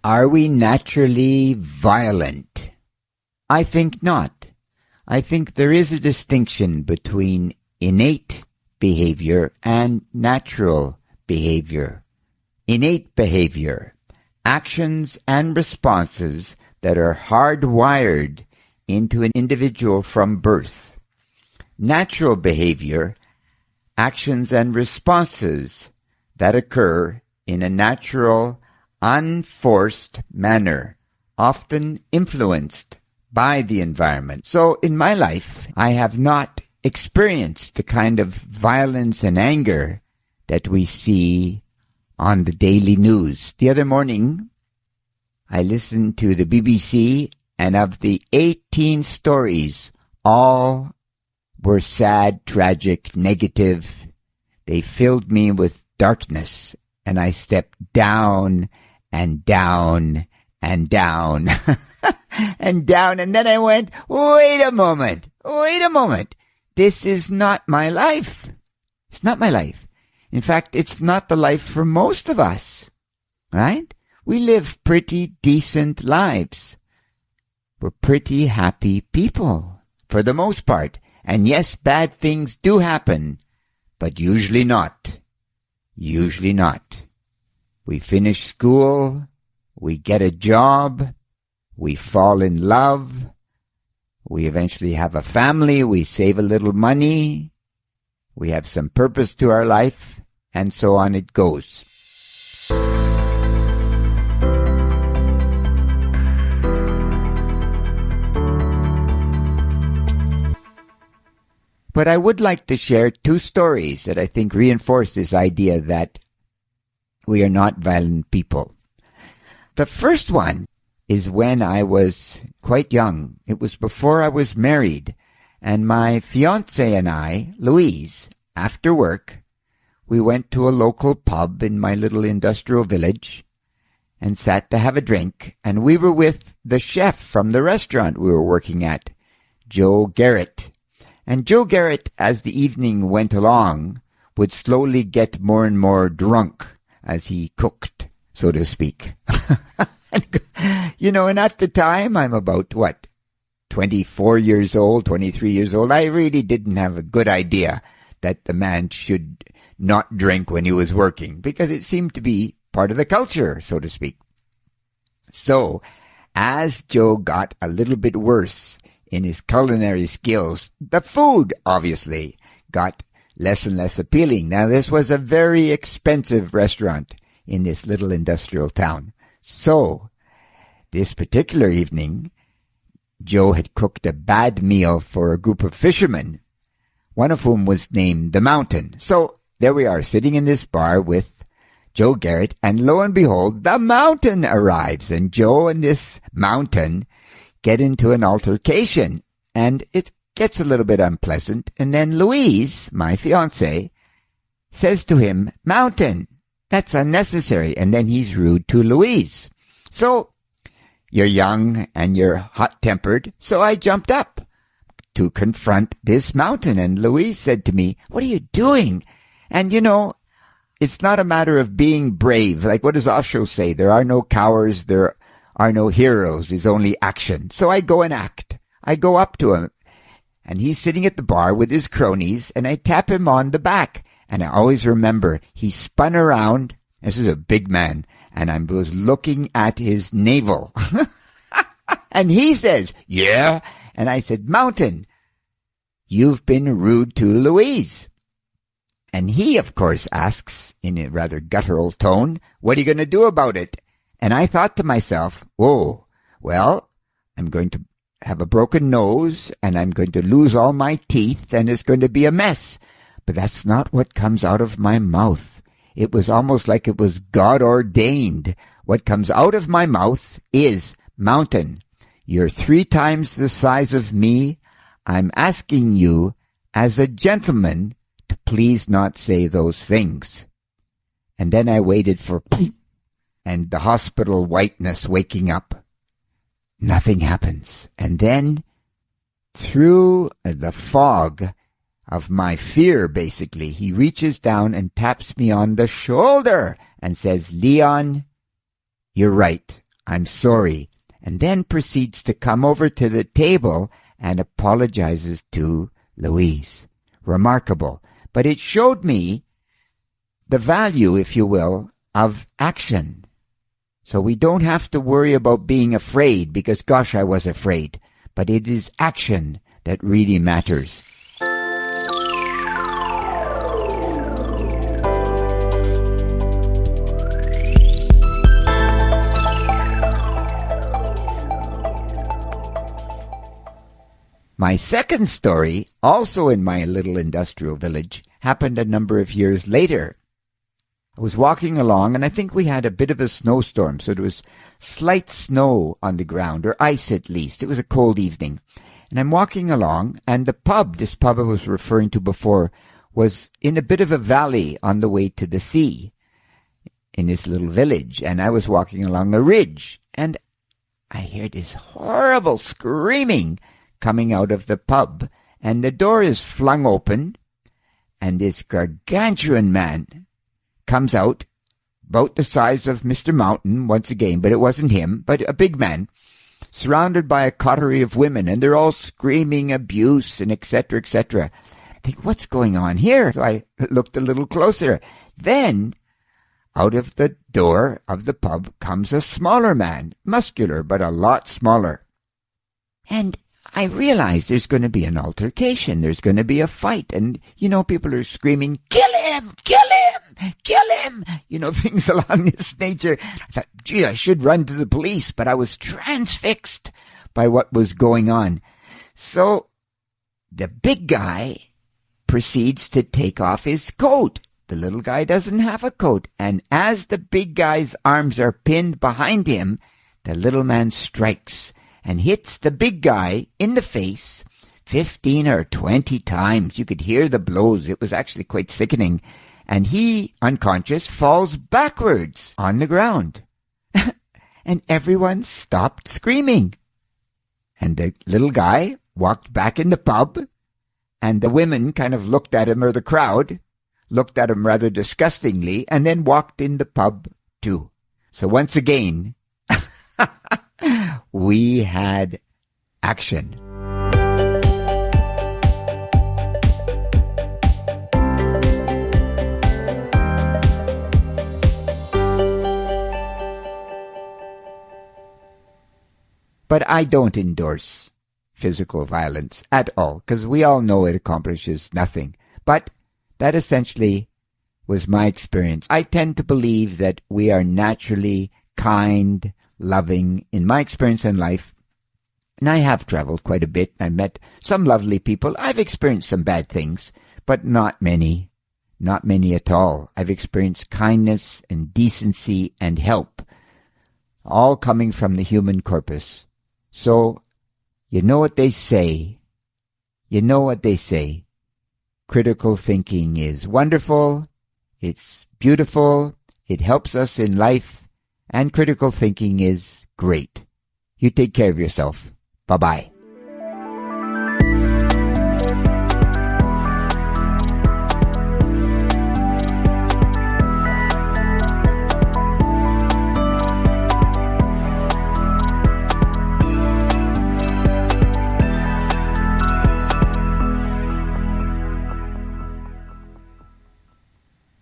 Are we naturally violent? I think not. I think there is a distinction between innate behavior and natural behavior. Innate behavior, actions and responses that are hardwired into an individual from birth. Natural behavior, actions and responses that occur in a natural, unforced manner, often influenced by the environment. So in my life, I have not experienced the kind of violence and anger that we see on the daily news. The other morning, I listened to the BBC, and of the 18 stories, all were sad, tragic, negative. They filled me with darkness, and I stepped down and down and down and down. And then I went, wait a moment. This is not my life. It's not my life. In fact, it's not the life for most of us, right? We live pretty decent lives. We're pretty happy people, for the most part. And yes, bad things do happen, but usually not. Usually not. We finish school, we get a job, we fall in love, we eventually have a family, we save a little money, we have some purpose to our life, and so on it goes. But I would like to share two stories that I think reinforce this idea that we are not violent people. The first one is when I was quite young. It was before I was married. And my fiancée and I, Louise, after work, we went to a local pub in my little industrial village and sat to have a drink. And we were with the chef from the restaurant we were working at, Joe Garrett. And Joe Garrett, as the evening went along, would slowly get more and more drunk as he cooked, so to speak. And at the time, I'm about, 24 years old, 23 years old. I really didn't have a good idea that the man should not drink when he was working, because it seemed to be part of the culture, so to speak. So, as Joe got a little bit worse in his culinary skills, the food obviously got less and less appealing. Now, this was a very expensive restaurant in this little industrial town. So, this particular evening, Joe had cooked a bad meal for a group of fishermen, one of whom was named the Mountain. So, there we are, sitting in this bar with Joe Garrett, and lo and behold, the Mountain arrives, and Joe and this Mountain get into an altercation, and it gets a little bit unpleasant. And then Louise, my fiancée, says to him, "Mountain, that's unnecessary." And then he's rude to Louise. So, you're young and you're hot-tempered, so I jumped up to confront this Mountain. And Louise said to me, "What are you doing?" And it's not a matter of being brave. Like, what does Osho say? There are no cowards, there are no heroes, there's only action. So I go and act. I go up to him, and he's sitting at the bar with his cronies, and I tap him on the back. And I always remember, he spun around. This is a big man, and I was looking at his navel. And he says, "Yeah." And I said, "Mountain, you've been rude to Louise." And he, of course, asks in a rather guttural tone, "What are you going to do about it?" And I thought to myself, "Oh, well, I'm going to have a broken nose, and I'm going to lose all my teeth, and it's going to be a mess." But that's not what comes out of my mouth. It was almost like it was God ordained. What comes out of my mouth is, "Mountain, you're 3 times the size of me. I'm asking you, as a gentleman, to please not say those things." And then I waited for and the hospital whiteness waking up. Nothing happens. And then, through the fog of my fear, basically, he reaches down and taps me on the shoulder and says, "Leon, you're right. I'm sorry, and then proceeds to come over to the table and apologizes to Louise. Remarkable. But it showed me the value, if you will, of action. So we don't have to worry about being afraid, because gosh, I was afraid. But it is action that really matters. My second story, also in my little industrial village, happened a number of years later. I was walking along, and I think we had a bit of a snowstorm, so there was slight snow on the ground, or ice at least. It was a cold evening. And I'm walking along, and this pub I was referring to before, was in a bit of a valley on the way to the sea in this little village. And I was walking along a ridge, and I hear this horrible screaming coming out of the pub, and the door is flung open, and this gargantuan man comes out, about the size of Mr. Mountain once again, but it wasn't him, but a big man, surrounded by a coterie of women, and they're all screaming abuse and etc., etc. I think, what's going on here? So I looked a little closer. Then, out of the door of the pub comes a smaller man, muscular, but a lot smaller. And I realized there's going to be an altercation. There's going to be a fight. And, people are screaming, kill him, kill him, kill him. Things along this nature. I thought, gee, I should run to the police, but I was transfixed by what was going on. So the big guy proceeds to take off his coat. The little guy doesn't have a coat. And as the big guy's arms are pinned behind him, the little man strikes and hits the big guy in the face 15 or 20 times. You could hear the blows. It was actually quite sickening. And he, unconscious, falls backwards on the ground. And everyone stopped screaming. And the little guy walked back in the pub, and the women kind of looked at him, or the crowd looked at him rather disgustingly, and then walked in the pub too. So once again, we had action. But I don't endorse physical violence at all, because we all know it accomplishes nothing. But that essentially was my experience. I tend to believe that we are naturally kind, loving, in my experience in life. And I have traveled quite a bit. I met some lovely people. I've experienced some bad things, but not many. Not many at all. I've experienced kindness and decency and help, all coming from the human corpus. So, you know what they say. Critical thinking is wonderful. It's beautiful. It helps us in life. And critical thinking is great. You take care of yourself. Bye-bye.